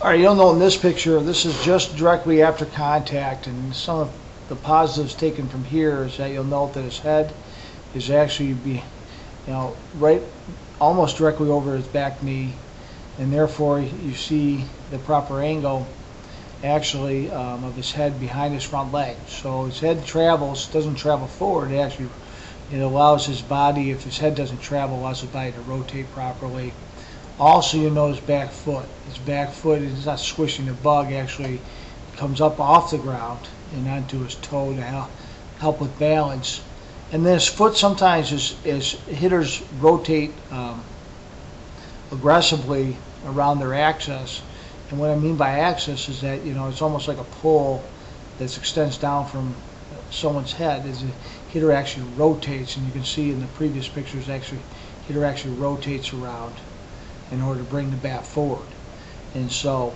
All right, you'll note in this picture, this is just directly after contact, and some of the positives taken from here is that you'll note that his head is actually right almost directly over his back knee, and therefore you see the proper angle actually of his head behind his front leg. So his head doesn't travel forward. It allows his body, if his head doesn't travel, allows his body to rotate properly. Also, you know his back foot. His back foot is not squishing the bug, actually comes up off the ground and onto his toe to help with balance. And then his foot sometimes, as hitters rotate aggressively around their axis, and what I mean by axis is that it's almost like a pole that extends down from someone's head. As the hitter actually rotates, and you can see in the previous pictures, hitter actually rotates around in order to bring the bat forward. And so,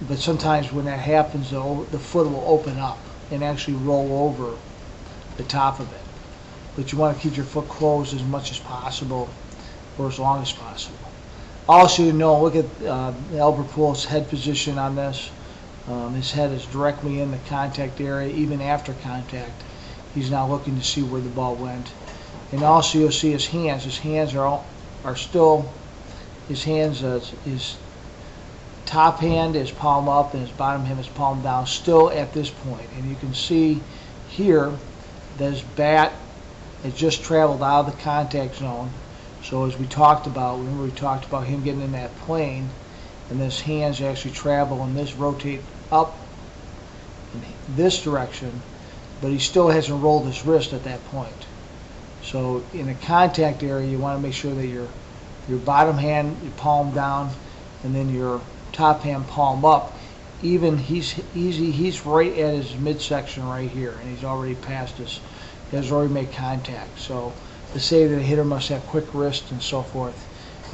but sometimes when that happens, the foot will open up and actually roll over the top of it. But you want to keep your foot closed as much as possible, or as long as possible. Also, look at Albert Pujols' head position on this. His head is directly in the contact area, even after contact. He's now looking to see where the ball went. And also, you'll see his hands. His hands are still. His hands, his top hand is palm up, and his bottom hand is palm down. Still at this point, and you can see here that his bat has just traveled out of the contact zone. So as we talked about, remember we talked about him getting in that plane, and his hands actually travel and this rotate up in this direction, but he still hasn't rolled his wrist at that point. So in the contact area, you want to make sure that your bottom hand, your palm down, and then your top hand palm up. Even he's right at his midsection right here, and he's already passed his, he has already made contact. So to say that a hitter must have quick wrist and so forth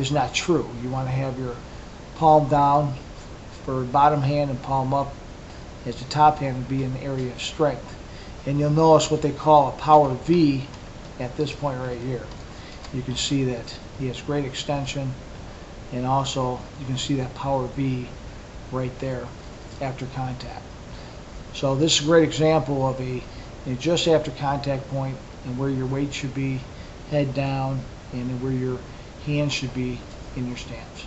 is not true. You want to have your palm down for bottom hand and palm up, as the top hand would be in the area of strength. And you'll notice what they call a power V at this point right here. You can see that he has great extension, and also you can see that power V right there after contact. So this is a great example of a just after contact point, and where your weight should be, head down, and where your hands should be in your stance.